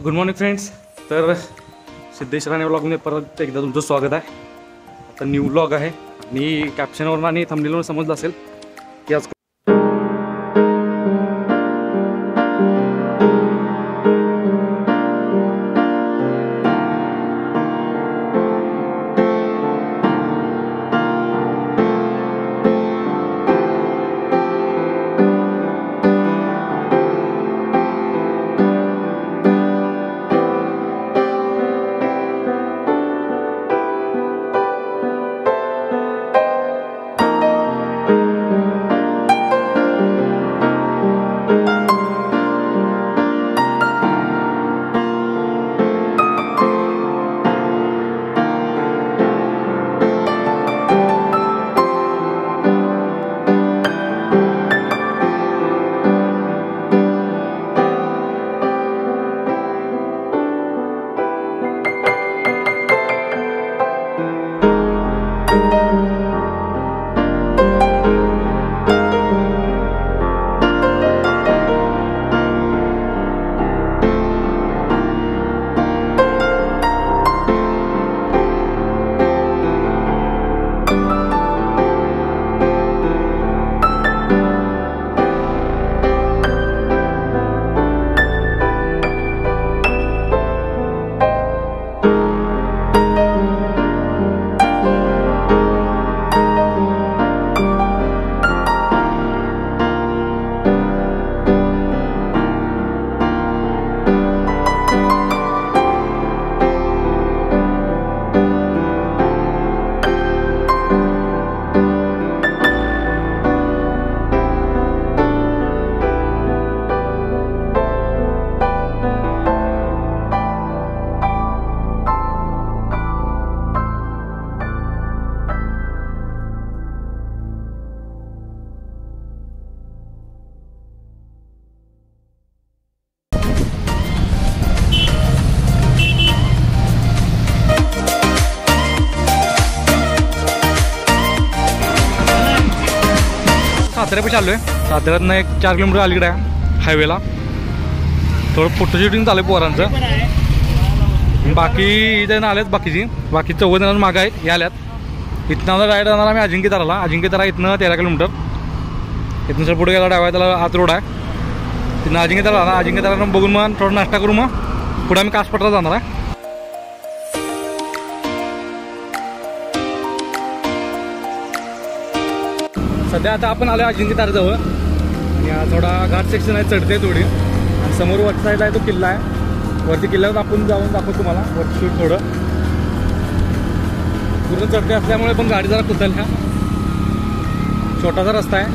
Good morning friends. तर सिद्धेश राणे व्लॉगमध्ये परत एकदा तुमचं स्वागत आहे. आता न्यू व्लॉग आहे आणि कॅप्शनवरून आणि थंबनेलवरून समजलं असेल की आज साताऱ्यापाशी आलो आहे. साताऱ्यातनं एक 4 किलोमीटर अलीकडे आहे हायवेला. थोडं फोटो शूटिंग चालू आहे पोरांचं. बाकी इथं आल्यात बाकी 14 जण मागं आहेत. हे आल्यात. इथनं डायरेक्ट जाणार आम्ही अजिंक्यतारा इथनं 13 किलोमीटर. इथनं सर पुढे गेला डाव्या त्याला आत रोड आहे. तिथनं अजिंक्यतारा बघून मग थोडं नाश्ता करू, मग पुढे आम्ही कासपठाला जाणार आहे. सध्या आता आपण आलो अजिंक्यताराजवळ आणि हा थोडा घाट सेक्शन आहे, चढते थोडी. आणि समोर वरच्या साईडला आहे तो किल्ला आहे. वरती किल्ल्यावर आपण जाऊन दाखवतो तुम्हाला वरती शूट. थोडं पूर्ण चढते असल्यामुळे पण गाडी जरा कुचल. ह्या छोटासा रस्ता आहे.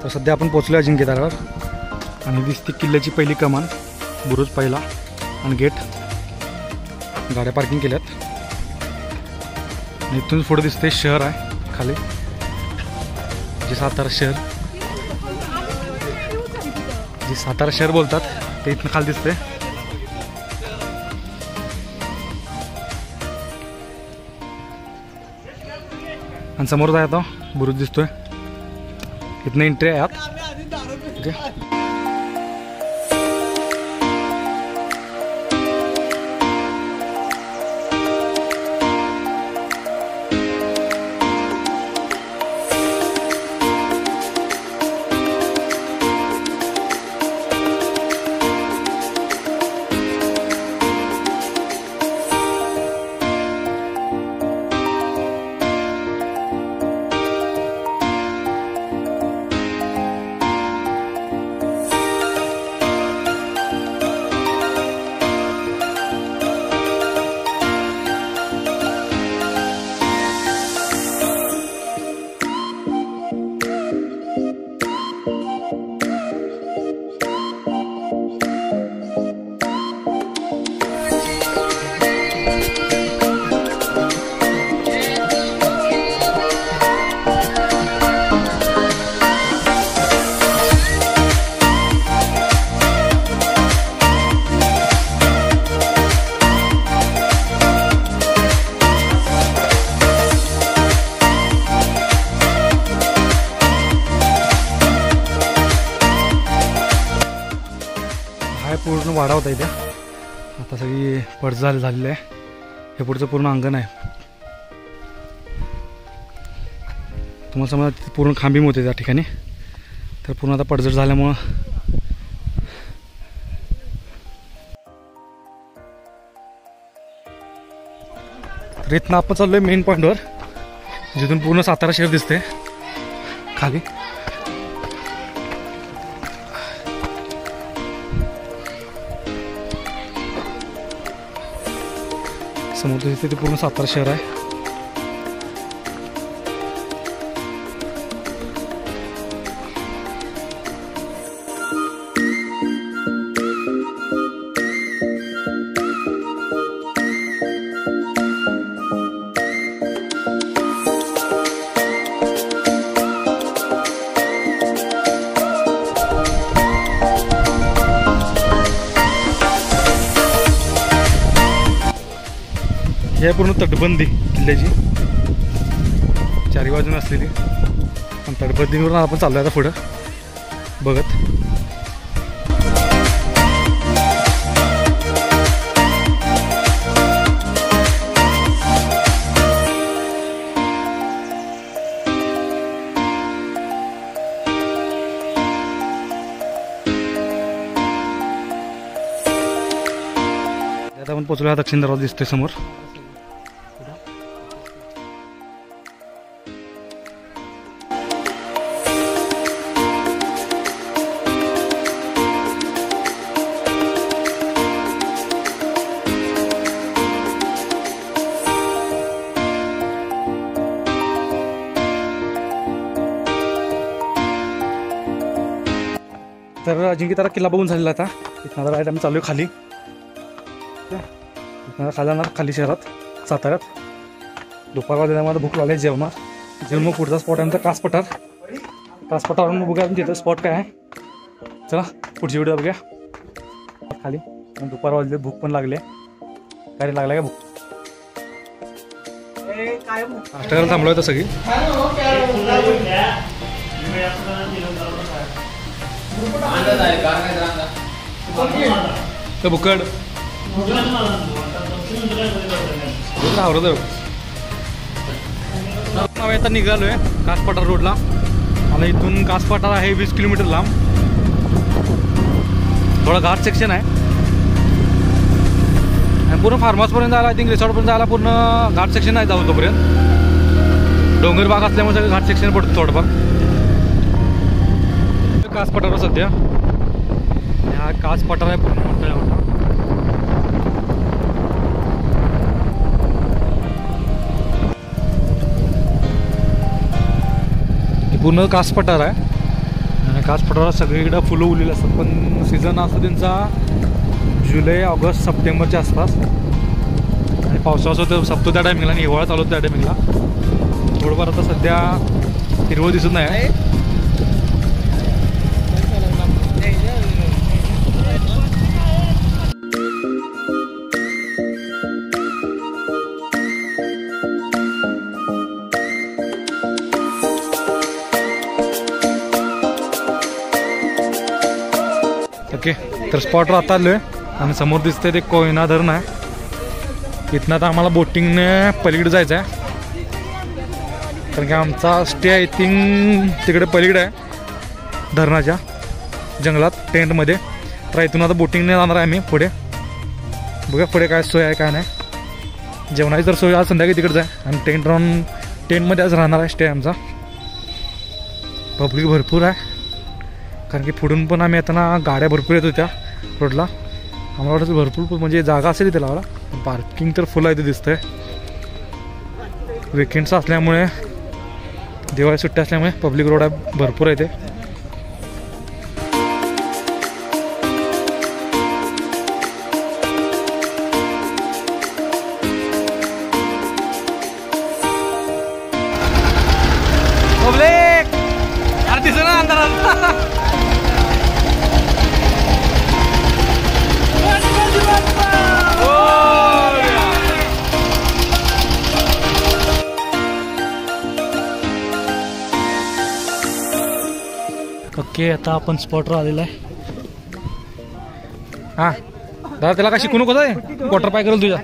तर सध्या आपण पोचलो अजिंक्यतारावर आणि दिसते किल्ल्याची पहिली कमान, बुरुज पहिला आणि गेट. गाड्या पार्किंग केल्यात. आणि इथून पुढे दिसते शहर आहे खाली, जे सातारा शहर बोलतात ते इथून खाली दिसते. आणि समोर जाय आता बुरुज दिसतोय. इथनं एंट्री आहे आत. ओके. पूर्ण वाडा होता इथे. आता सगळी पडझड झालेली आहे. हे पुढचं पूर्ण अंगण आहे. तुम्हाला समजा पूर्ण खांबीम होते त्या ठिकाणी, तर पूर्ण आता पडझड झाल्यामुळं तर इथनं आपण चाललोय मेन पॉईंटवर, जिथून पूर्ण सातारा शहर दिसते खाली. समोर दिसते ते पूर्ण सातारा शहर आहे. हे पूर्ण तटबंदी किल्ल्याची चारी बाजूने असलेली, पण तटबंदीवरून आपण चाललो आता पुढं बघत. आता आपण पोचलो. दक्षिण दरवाजा दिसतोय समोर. तर अजिंक्यतारा किल्ला बघून झालेला आता. इथं आता राईट आम्ही चालू आहे खाली. इथं खाली जाणार खाली शहरात साताऱ्यात. दुपार वाजल्यामध्ये भूक लागली, जेवणार. जेवण मग पुढचा स्पॉट आहे आमचा कास पठार. कास पठारावरून मग बघूया तिथं स्पॉट काय आहे. चला पुढची व्हिडिओ बघूया खाली. दुपार वाजले, भूक पण लागली. काय लागला का भूक? नाश्ता थांबलो होतं सगळी. बुकड आता निघालोय कासपठार रोडला. आणि इथून कासपठार आहे 20 किलोमीटर लांब. थोडा घाट सेक्शन आहे. आणि पूर्ण फार्म हाऊसपर्यंत जायला, आय थिंक रिसॉर्टपर्यंत जायला पूर्ण घाट सेक्शन नाही जाऊ तोपर्यंत. डोंगर भाग असल्यामुळे सगळं घाट सेक्शन पडतो थोडंफार. कास पठार सध्या हा कास पठार आहे पूर्ण मोठा मोठा. पूर्ण कास पठार आहे. आणि कास पठारात सगळीकडे फुलं उरलेली असतात. पण सीझन असतो त्यांचा जुलै, ऑगस्ट, सप्टेंबरच्या आसपास. आणि पावसाळा संपतो त्या टायमिंगला आणि हिवाळा चालू होतो त्या टायमिंगला. थोडंफार आता सध्या हिरवळ दिसत नाही. ओके, तर स्पॉटवर आता आलो आहे. आणि समोर दिसतंय ते कोयना धरण आहे. इथनं आता आम्हाला बोटिंगने पलीकडे जायचं आहे. कारण की आमचा स्टे आय थिंक तिकडे पलीकडे आहे धरणाच्या जंगलात टेंटमध्ये. तर इथून आता बोटिंगने जाणार आहे आम्ही पुढे. बघा पुढे काय सोय आहे काय नाही. जेवणाची तर सोय आज संध्याकाळी तिकडेच आहे. आणि टेंटमध्ये आज राहणार आहे स्टे आमचा. पब्लिक भरपूर आहे. कारण की पुढून पण आम्ही येताना गाड्या भरपूर येत होत्या रोडला. आम्हाला वाटतं भरपूर म्हणजे जागा असेल इथे लावायला. पार्किंग तर फुल आहे ते दिसतंय. विकेंड्स असल्यामुळे, दिवाळी सुट्टी असल्यामुळे पब्लिक रोड आहे भरपूर आहे ते. ओके, आता आपण स्पॉटवर आलेला आहे. हां दादा त्याला काय शिकू नको आहे क्वार्टर पाय करेल तुझ्या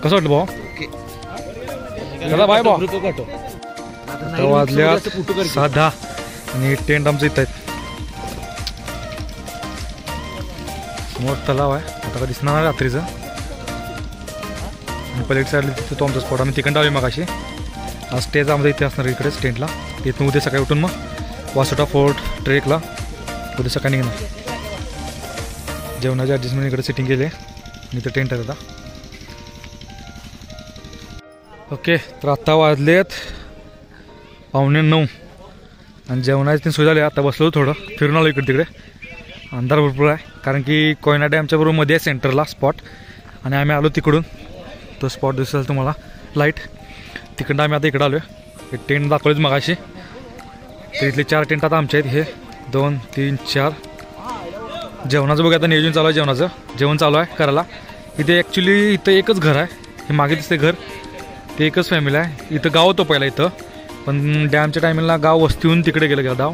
कसं वाटलं भाऊ दादा बाय भाऊ वाजल्या 6:10 आणि टेंट आमचं इथं आहेत समोर तलाव आहे आता का दिसणार आहे रात्रीचं आणि पलीकडे साईडला तिथे तो आमचा स्पॉट आम्ही तिकडं आलो मग अशी आज स्टेज आमचा इथे असणार इकडेच टेंटला तिथून उद्या सकाळी उठून मग वासोटा फोर्ट ट्रेकला उद्या सकाळी निघणार जेवणाची ॲडजस्टमेंट इकडे सेटिंग केली आहे आणि इथं टेंट आहे आता ओके तर आत्ता वाजलेत 8:45 आणि जेवणाची तीन सोय झाली आता बसलो थोडं फिरून आलो इकडे तिकडे अंधार भरपूर आहे कारण की कोयना डॅमच्या बरोबर मध्ये आहे सेंटरला स्पॉट आणि आम्ही आलो तिकडून तो स्पॉट दिसेल तुम्हाला लाईट तिकडं आम्ही आता इकडं आलो आहे टेंट दाखवलेच मगाशी तर इथले 4 टेंट आता आमचे आहेत हे 2 3 4 जेवणाचं बघा आता नियोजन चालू आहे जेवण चालू आहे करायला इथे ॲक्च्युली इथं एकच घर आहे हे मागे दिसते घर ते एकच फॅमिली आहे इथं गाव होतं पहिला इथं पण डॅमच्या टायमिंगला गाव वस्तीहून तिकडे गेलं गाव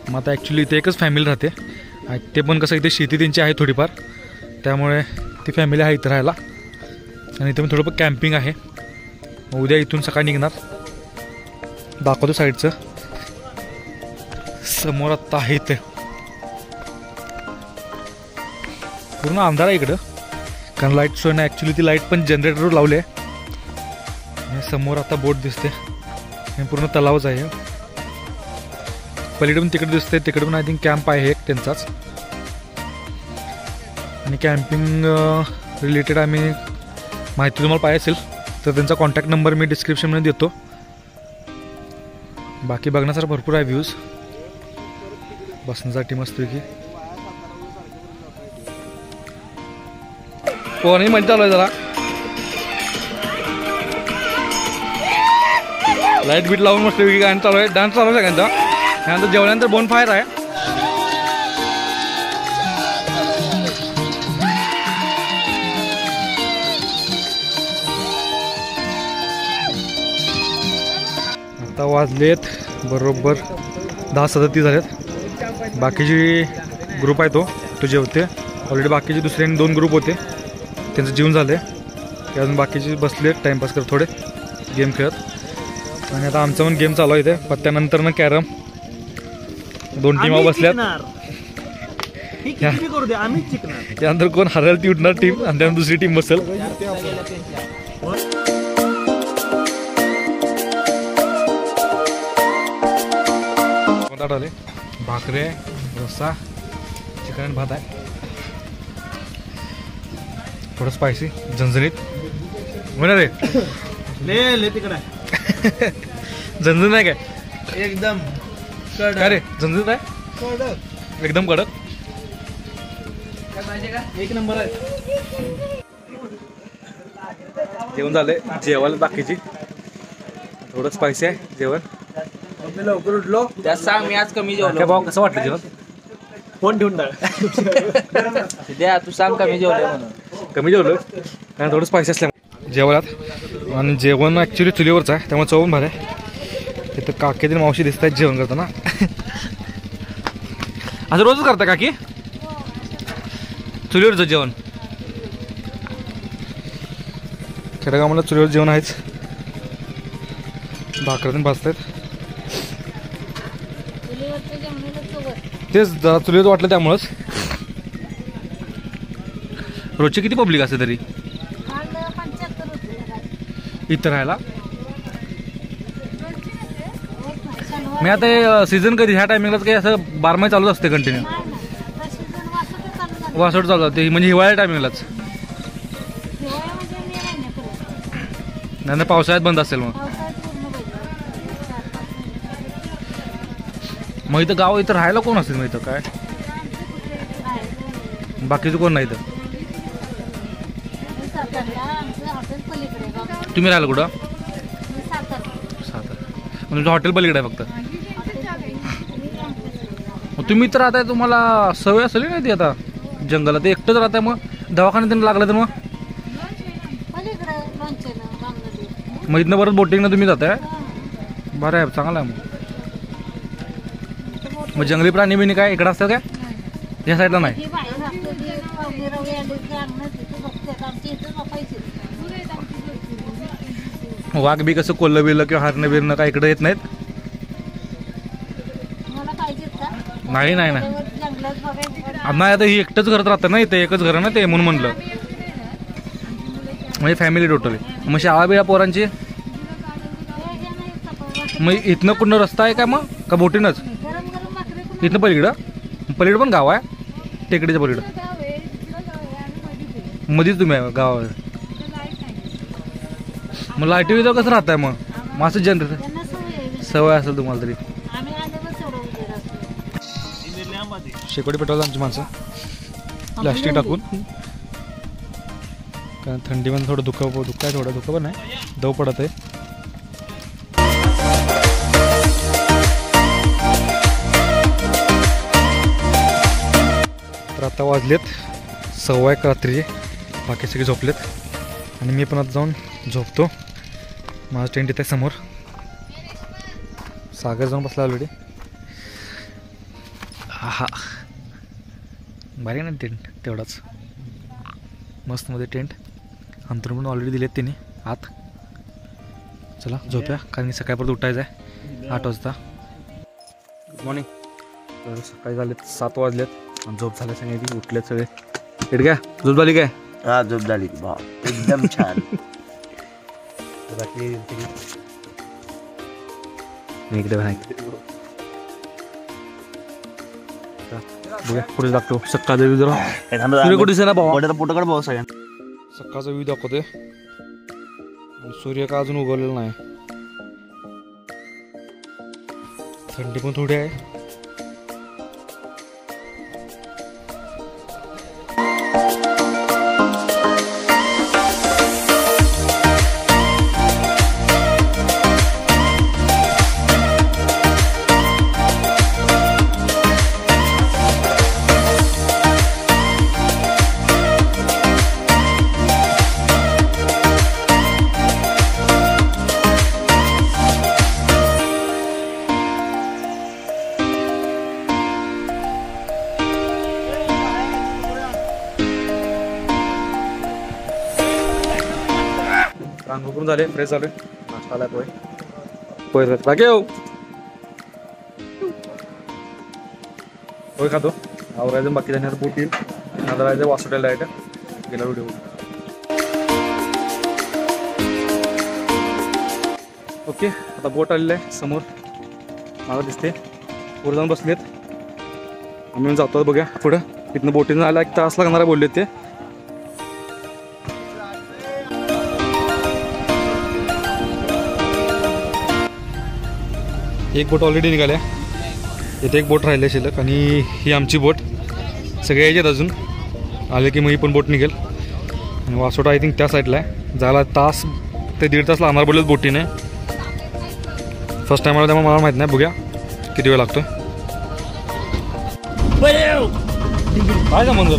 मग आता ॲक्च्युली इथे एकच फॅमिली राहते ते पण कसं इथे शेती त्यांची आहे थोडीफार त्यामुळे ती फॅमिली आहे इथं राहायला आणि इथं पण थोडंफार कॅम्पिंग आहे उद्या इथून सकाळी निघणार दाखवतो साईडचं समोर आत्ता आहे इथे पूर्ण अंधार आहे इकडं कारण लाईट सोय नाही ॲक्च्युली ती लाईट पण जनरेटरवर लावली आहे आणि समोर आता बोट दिसते हे पूर्ण तलावच आहे पलीकडे पण तिकडे दिसते तिकडे पण आय थिंक कॅम्प आहे एक त्यांचाच आणि कॅम्पिंग रिलेटेड आम्ही माहिती तुम्हाला पाहिजे असेल तर त्यांचा कॉन्टॅक्ट नंबर मी डिस्क्रिप्शनमध्ये देतो बाकी बघण्यासारखं भरपूर आहे व्ह्यूज बसण्यासाठी मस्तपैकी कोणी म्हणत चालू आहे जरा लाईट बीट लावून मस्तपैकी गाणं चालू आहे डान्स चालू आहे सगळ्यांचा त्यानंतर जेवल्यानंतर बोन फायर आहे आता वाजलेत बरोबर 10:37 झालेत बाकीची ग्रुप आहे तो जेवते ऑलरेडी बाकीचे दुसरे 2 ग्रुप होते त्यांचं जेवण झालं ते अजून बाकीचे बसले टाईमपास करत थोडे गेम खेळत आणि आता आमचा पण गेम चालू आहे इथे पत्त्यानंतर ना कॅरम 2 टीमा बसल्यात त्यानंतर कोण हरेल ती उठणार टीम आणि त्यानंतर दुसरी टीम बसेल आले भाकरे रस्सा चिकन आणि भात आहे थोडं स्पायसी झणझणीत म्हणा रे ले तिकडे झणझण नाही काय एकदम काय रे झणझणीत आहे एकदम कडक एक नंबर आहे जेवण झालंय जेवायला बाकीची थोडं स्पायसी आहे जेवण लवकर उठलो त्यात सांग मी आज कमी जेवलो भाऊ कसं वाटलं जेवण फोन ठेवून द्या तू सांग कमी जेवलो म्हणून कमी जेवलो कारण थोडं स्पायसी असल्या जेवणात आणि जेवण ॲक्च्युली चुलीवरचं आहे त्यामुळे चवून भार आहे तिथं काकीतील मावशी दिसत आहेत जेवण करताना असं रोजच करता काकी चुलीवरचं जेवण खेडेगावाला चुलीवर जेवण आहेच भाकऱ्यातून भाजतात तेच जरा चुलीवर वाटलं त्यामुळंच रोजची किती पब्लिक असते तरी इथं राहायला मी आता सीझन कधी ह्या टायमिंगलाच काही असं 12 महिने चालूच असते कंटिन्यू वासोट चालू असते म्हणजे हिवाळ्या टायमिंगलाच नाही पावसाळ्यात बंद असेल मग इथं गाव इथं राहायला कोण असेल मग इथं काय बाकीचं कोण नाही इथं तुम्ही राहिला कुठं सातारा तुमचं हॉटेल पलीकडे आहे फक्त तुम्ही इथं राहताय तुम्हाला सवय असेल ना ती आता जंगलात एकटंच राहताय मग दवाखान्यात लागलं तर मग इथनं परत बोटिंगनं तुम्ही जाताय बरं आहे चांगलं आहे मग मग जंगली प्राणी बिणी काय इकडं असतात काय? या साईडला नाही. वाघ बी कसं कोल्ह बिल्लं किंवा हरणं बिरणं काय इकडे येत नाहीत? नाही नाही नाही नाही, आता ही एकटंच घरात राहतं ना, इथे एकच घर ना ते, म्हणून म्हणलं. म्हणजे फॅमिली टोटली. मग शाळा बिळा पोरांची मग इथनं कुठं रस्ता आहे का मग, का बोटीनंच? इथनं पलीकडं पण गाव आहे टेकडीच्या पलीकडं. मध्येच तुम्ही आहे गाव. मग लाईटी विजा कसं राहत आहे मग असं जनरेटर सवय असेल तुम्हाला तरी. शेकोटी पेटवलं आमची माणसं प्लास्टिक टाकून, कारण थंडीमध्ये थोडं धुकं आहे, थोडं धुकं पण नाही, दव पडत आहे. तर आता वाजलेत 1:15 रात्रीचे, बाकी सगळे झोपलेत आणि मी पण आता जाऊन झोपतो. माझं टेंट इथे समोर, सागर जाऊन बसला ऑलरेडी. हा भारी ना टेंट, तेवढाच मस्त मध्ये टेंट. अंतरून पण ऑलरेडी दिलेत त्यांनी आत. चला झोप्या, कारण की सकाळी परत उठायचं आहे 8 वाजता. Good morning. तर सकाळी झालेत 7 वाजलेत आणि झोप झाल्या सगळे, उठलेत सगळे. इट काय झोप झाली काय? हा झोप झाली एकदम छान. इकडे बघा पुढे दाखवतो सकाळचा व्ह्यू. जरा कुठे दिसे ना भाऊ, फोटोकडे भाऊ सगळ्यांना सकाळचा व्ह्यू दाखवतोय. सूर्य का अजून उगवलेला नाही, थंडी पण थोडी आहे. अंघोळ करून झाले, फ्रेश झाले, नाश्ता आला पोहे बाकी हो पोहे खातो. आवरायचं बाकी जाण्याचं बोट येईल, नादरायचं वासोट्याला डायरेक्ट गेला व्हिडिओ. ओके, आता बोट आलेलं आहे समोर मला दिसते. वर जाऊन बसलेत, आम्ही जातो बघा पुढं. इथनं बोटीनं आला 1 तास लागणार आहे बोलले ते. एक बोट ऑलरेडी निघाल्या, इथे एक बोट राहिली शिल्लक आणि ही आमची बोट. सगळे यायचे अजून आले की मग ही पण बोट निघेल. आणि वासोटा आय थिंक त्या साईडला आहे. झाला 1 तास ते 1.5 तास लागणार बोललेत बोटीने. फर्स्ट टाइम आला त्यामुळे मला माहीत नाही, बघूया किती वेळ लागतो. काय का म्हणतो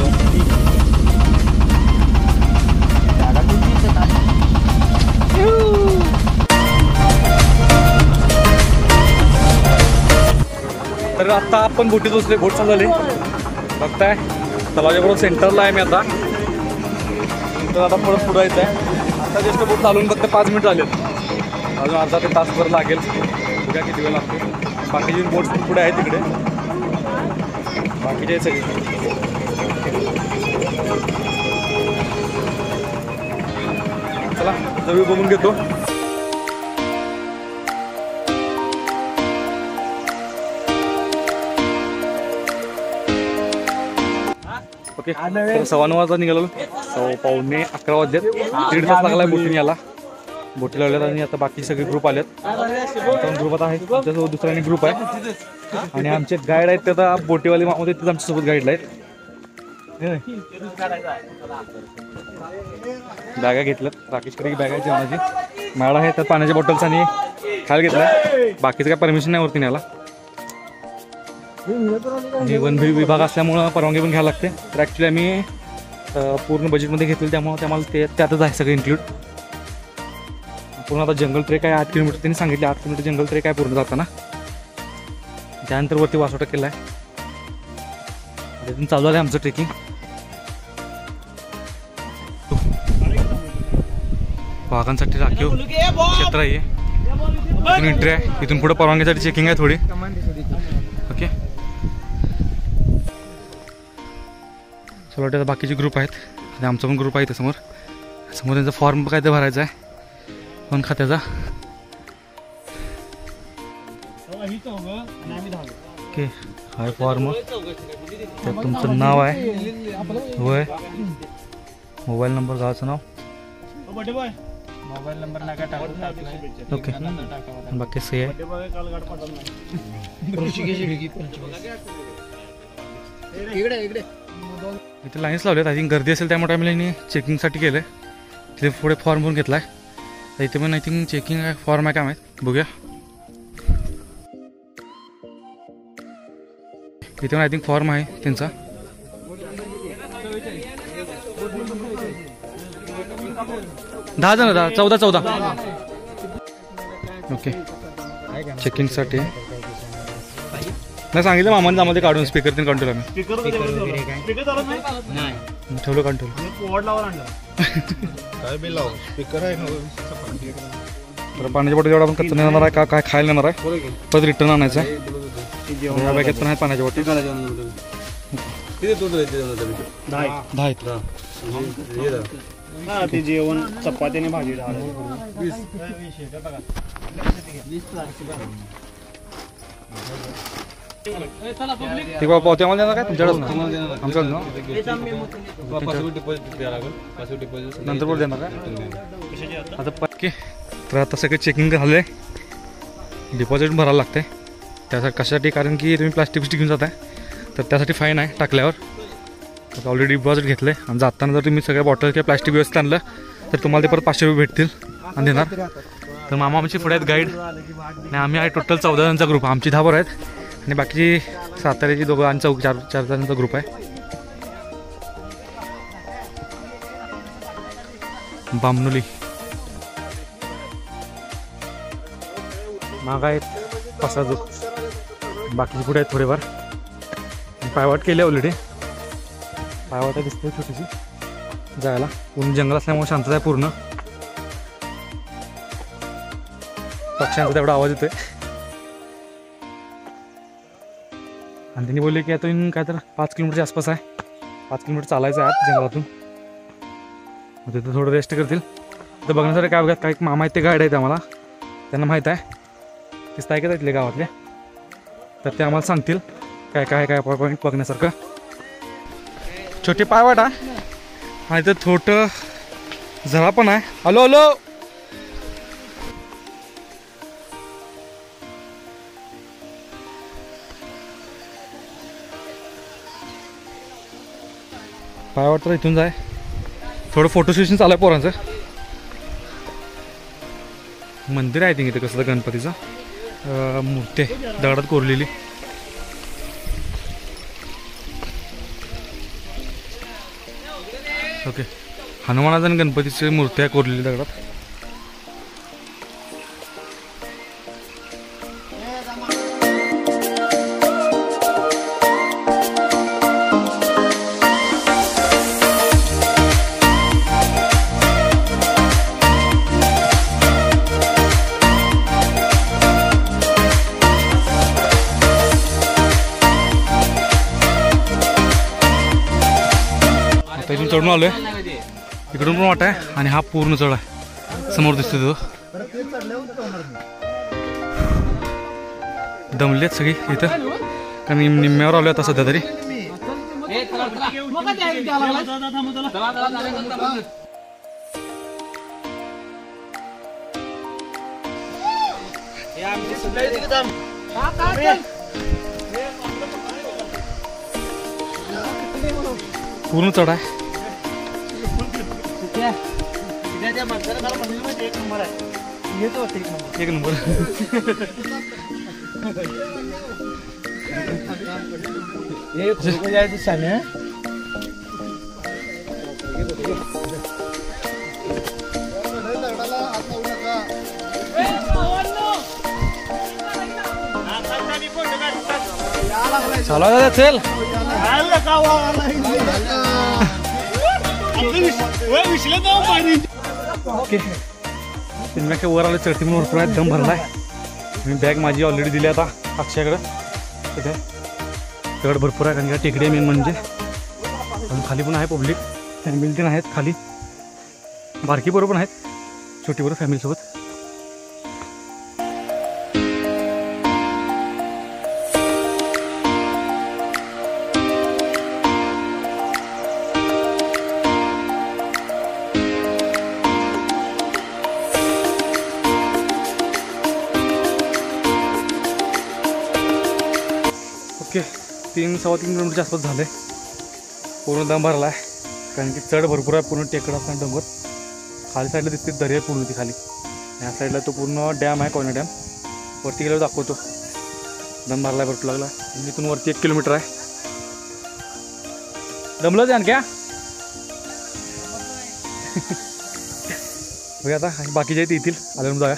तर आता आपण बोटीत बसले, बोट चालू झाली बघताय. तलावाच्या बरोबर सेंटरला आहे मी आता. तर आता परत पुढं यायचं आहे. आता जस्ट बोट चालून फक्त 5 मिनिट झालेत, अजून अर्धा ते तासभर लागेल. बघा किती वेळ लागतो. बाकीचे बोट्स पण पुढे आहेत तिकडे, बाकीचे सगळे. चला जवळ बघून घेतो. ओके, 9:15 वाजता निघालो. 9:45 वाजलेत. 1.5 तास लागला बोटीने याला. बोटी लावल्यात आणि आता बाकी सगळे ग्रुप आलेत. 2 ग्रुपात आहे, त्याच्यासोबत दुसरा आणि ग्रुप आहे. आणि आमचे गाईड आहेत ते आता बोटीवाले मामा तिथेच आमच्यासोबत गाईडला आहेत. बॅगा घेतल्यात, राकेशकडे बॅग आहे जेवणाची. माळा आहे त्यात पाण्याच्या बॉटल्स आणि खायला घेतला. बाकीचं काय परमिशन नाही वरती न्यायला. वन विभाग असल्यामुळं परवानगी पण घ्यायला लागते. तर ॲक्च्युली आम्ही पूर्ण बजेटमध्ये घेतलेलं त्यामुळे आम्हाला ते त्यातच आहे सगळं इन्क्लूड. पूर्ण आता जंगल ट्रेक आहे 8 किलोमीटर त्यांनी सांगितले. 8 किलोमीटर जंगल ट्रेक आहे पूर्ण जाताना. त्यानंतर वरती वासोटा केला आहे. तिथून चालू आहे आमचं ट्रेकिंग. वाघांसाठी राखीव क्षेत्र आहे. इथून एंट्री आहे. इथून पुढे परवानगीसाठी चेकिंग आहे थोडी. ओके, चला वाटतं बाकीचे ग्रुप आहेत आणि आमचा पण ग्रुप आहे इथे समोर. समोर त्यांचा फॉर्म काय ते भरायचा आहे पण खात्याचा. ओके, हा फॉर्म, त्यात तुमचं नाव आहे, वय, मोबाईल नंबर, गावाचं नाव, मोबाईल नंबर नका टाकू. ओके, बाकी सही आहे. इथे लाईन्स लावल्यात. आय थिंक गर्दी असेल त्यामुळे आम्ही चेकिंगसाठी केलं आहे. तिथे पुढे फॉर्म भरून घेतला आहे. इथे पण आय थिंक चेकिंग फॉर्म आहे, काय माहीत, बघूया. इथे पण आय थिंक फॉर्म आहे त्यांचा. दहा जण, 14. ओके, चेकिंगसाठी नाही सांगितलं मामाने आम्हाला काढून स्पीकर तीन काढून ठेवलं आम्ही. ठेवलं काढून ठेवलं. तर पाण्याच्या बॉटल जेवढा आपण कच्चं नेणार आहे, काय खायला नेणार आहे, परत रिटर्न आणायचं आहे. या बॅगेत पण आहेत पाण्याच्या बॉटल. 10 आहेत. ते जेवण चपातीने भाजी. ठीक आहे, पावते आम्हाला देणार काय तुमच्याकडे आमच्याकडे ना नंतर पण देणार काय आता पक्के. तर आता सगळं चेकिंग झालं आहे. डिपॉझिट भरायला लागते त्यासाठी. कशासाठी? कारण की तुम्ही प्लास्टिक घेऊन जाताय तर त्यासाठी फाईन आहे टाकल्यावर. तर ऑलरेडी डिपॉझिट घेतलं आहे आणि जाताना जर तुम्ही सगळ्या बॉटल किंवा प्लास्टिक व्यवस्थित आणलं तर तुम्हाला ते परत 500 रुपये भेटतील आणि देणार. तर मामा आमची पुढे आहेत गाईड आणि आम्ही आहे टोटल 14 जणांचा ग्रुप. आमची 10 बरं आहेत आणि बाकीची साताऱ्याची 2 आणि 4 जणांचा ग्रुप आहे. बामनोली माग आहेत 5-6 जण. बाकीची पुढे आहेत थोडेफार. पायवाट केली ऑलरेडी. पायवाट दिसते छोटीशी जायला. पूर्ण जंगल असल्यामुळे शांतता आहे पूर्ण. पक्ष्यांचा तेवढा आवाज येतोय. आणि त्यांनी बोलले की यातून काय तर 5 किलोमीटरच्या आसपास आहे. 5 किलोमीटर चालायचं आहे आत जंगलातून. मग तिथं थोडं रेस्ट करतील. तर बघण्यासाठी काय बघा, काही मामा आहेत ते गाईड आहेत आम्हाला. त्यांना माहीत आहे ते स्थायिक आहेत इथले गावातले. तर ते आम्हाला सांगतील काय काय काय पॉईंट बघण्यासारखं. छोटी पायवाट आहे आणि तर छोटं झरा पण आहे. हॅलो हॅलो, पायवाट तर इथून जाय. थोडं फोटो सेशन चालू आहे पोरांचं. मंदिर आहे थिंक इथे कसं गणपतीचं. मूर्ती आहे दगडात कोरलेली. ओके, हनुमानाचं आणि गणपतीची मूर्ती आहे कोरलेली दगडात. इथून चढून आलोय. इकडून पण वाट आहे आणि हा पूर्ण चढ आहे समोर दिसतो तो. दमलेत सगळी इथं कारण निम्म्यावर आलोय आता सध्या तरी. पूर्ण चढ आहे. एक नंबर. चला दादा चल. ओके सिनेमा वर आले चढती म्हणून भरपूर आहे दम भरलाय. मी बॅग माझी ऑलरेडी दिली आता अक्षयाकडे. तिथे दगड भरपूर आहे कारण का टेकडी मेन म्हणजे. अजून खाली पण आहे पब्लिक फॅमिली पण आहेत खाली. बारकी बरोबर पण आहेत छोटी बरोबर फॅमिलीसोबत. ओके 3-3.25 किलोमीटरच्या आसपास झालं आहे. पूर्ण दम भरला आहे कारण की चढ भरपूर आहे. पूर्ण टेकड असताना डोंगर खाली साईडला दिसते दरी आहे पूर्ण ती खाली. ह्या साईडला तो पूर्ण डॅम आहे कोयना डॅम. वरती गेल्यावर दाखवतो. दम भरला आहे भरपूर लागला. इथून वरती 1 किलोमीटर आहे. दमलं जाण क्या बघा आता बाकीचे ते येतील आल्यावर जाऊया.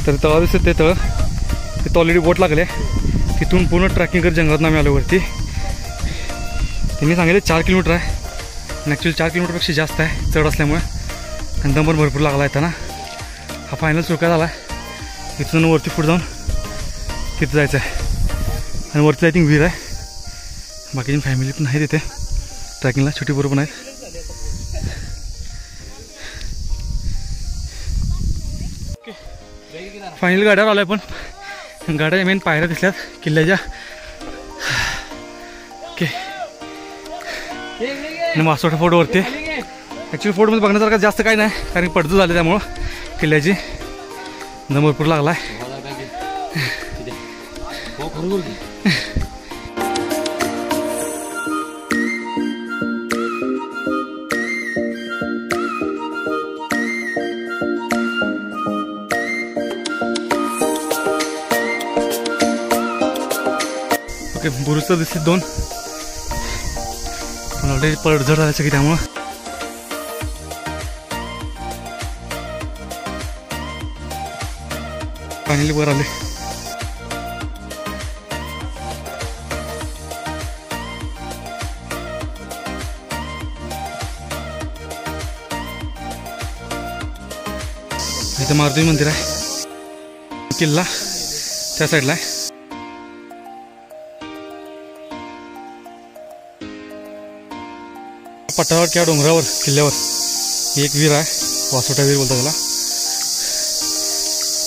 तर तळा दिसत ते तळ तिथं ऑलरेडी बोट लागले. तिथून पूर्ण ट्रॅकिंग करत जंगलात आम्ही आलो वरती. त्यांनी सांगितले 4 किलोमीटर आहे आणि ॲक्च्युली 4 किलोमीटरपेक्षा जास्त आहे चढ असल्यामुळे. आणि दम पण भरपूर लागला येताना. हा फायनल सुरका झाला आहे. इथून वरती पुढे जाऊन तिथं जायचं आहे. आणि वरती आय थिंक विहीर आहे. बाकीची फॅमिली पण आहे तिथे ट्रॅकिंगला छोटी बरोबर पण आहेत. फायनल गाड्यावर आलो आहे. पण गाड्या मेन पायऱ्या दिसल्यात किल्ल्याच्या. ओके आणि वासोटा फोटोवरती ॲक्च्युली फोटोमध्ये बघण्यासारखं जास्त काही नाही कारण पडझड झाली त्यामुळं किल्ल्याची. दम भरपूर लागला आहे. बुरुज तर दिसते 2 पण ऑलरेडी पडझड झालं की त्यामुळं. फायनली वर आले. इथं मारुती मंदिर आहे. किल्ला त्या साईडला आहे. पठारावर किंवा डोंगरावर किल्ल्यावर एक विहीर आहे. वासोटा विहीर बोलतात त्याला.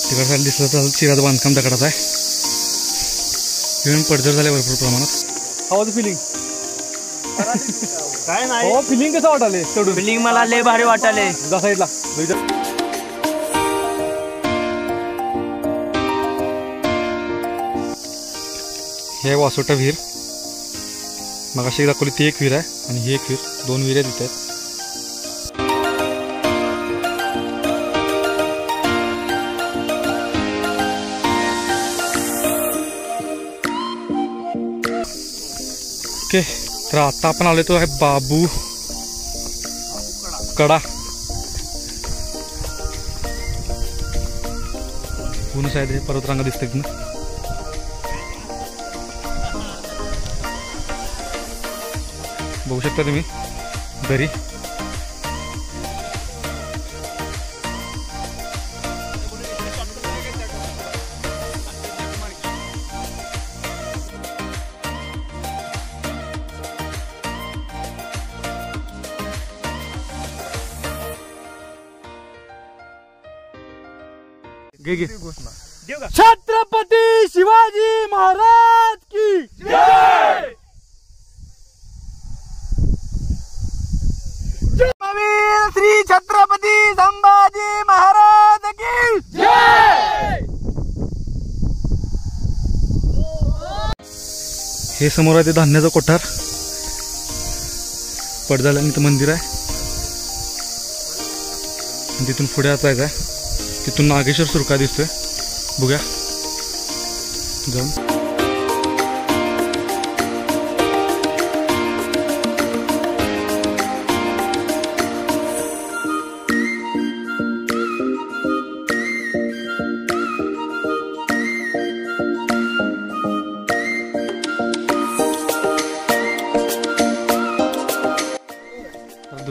तिकडे साईड दिसलं तर चिराचं बांधकाम दगडाचं आहे. पडझड झाले भरपूर प्रमाणात. हाऊ वाज फिलिंग काय नाही हो फिलिंग कसं वाटाले चढून. फिलिंग मला लय भारी वाटाले. जा साईडला हे वासोटा विहीर. मगाशी दाखवली ती एक विहीर आहे आणि ही एक विहीर. 2 विहिऱ्या तिथे आहेत. ओके तर आता आपण आलो तो आहे बाबू कडा. पूर्ण साईड हे पर्वतरांगा दिसते तिथं. बघू शकता तुम्ही दरी. छत्रपती शिवाजी महाराज की जय. श्री छत्रपती संभाजी महाराज की जय. हे समोर आहे ते धान्याचं कोठार. पडझाल्याने इथं मंदिर आहे. तिथून पुढे जायचं आहे. तिथून नागेश्वर सुरका दिसतोय. बघूया जाऊन.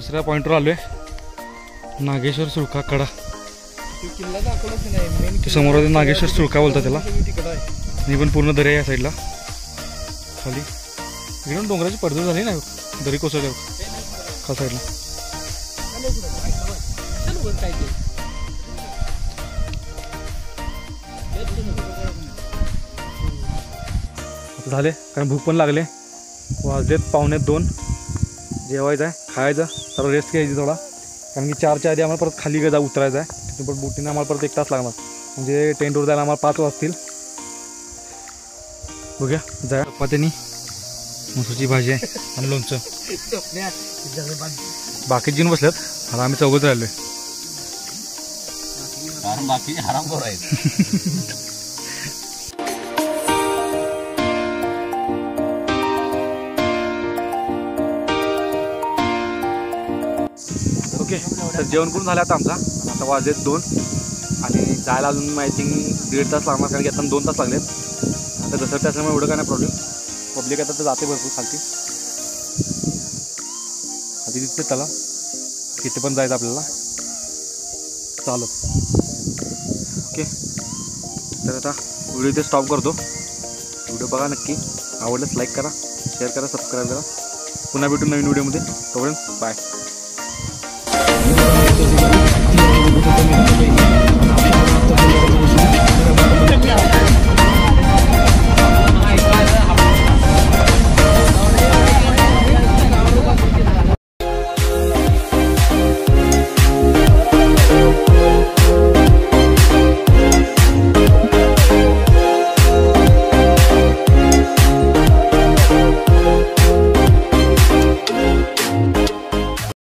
दुसऱ्या पॉईंटवर आलो आहे, नागेश्वर सुळका कडा. किल्ला दाखवलाच नाही मेन ते समोर नागेश्वर सुळका बोलतात त्याला. तिकडं आहे. आणि पण पूर्ण दर्या या साईडला खाली इकडून डोंगराची पडझड झाली ना, दरी कोसळल्या खा साईडला. आता झाले कारण भूक पण लागले, वाजलेत 1:45. जेवायचं आहे, खायचं, तर रेस्ट घ्यायची थोडा, कारण की 4च्या आधी आम्हाला परत खाली जा उतरायचं आहे. तिथून पण बोटीने आम्हाला परत 1 तास लागणार, म्हणजे टेंटवर जायला आम्हाला 5 वाजतील. बघूया जा. चपात्यानी मसूरची भाजी आहे आणि लोणचं. बाकी जिन बसल्यात, आता आम्ही चौघच राहिलोय. बाकी आराम करायचं. ओके, तर जेवण करून झालं आता आमचा. आता वाजलेत 2 आणि जायला अजून आय थिंक 1.5 तास लागणार, कारण की आता 2 तास लागलेत. आता घसरते असल्यामुळे एवढं काय नाही प्रॉब्लेम. पब्लिक आता तर जाते भरपूर खालती, आधी दिसते त्याला तिथे पण जायचं आपल्याला चालत. ओके, तर आता व्हिडिओ इथे स्टॉप करतो. व्हिडिओ बघा नक्की, आवडल्यास लाईक करा, शेअर करा, सबस्क्राईब करा. पुन्हा भेटू नवीन व्हिडिओमध्ये. तोपर्यंत बाय.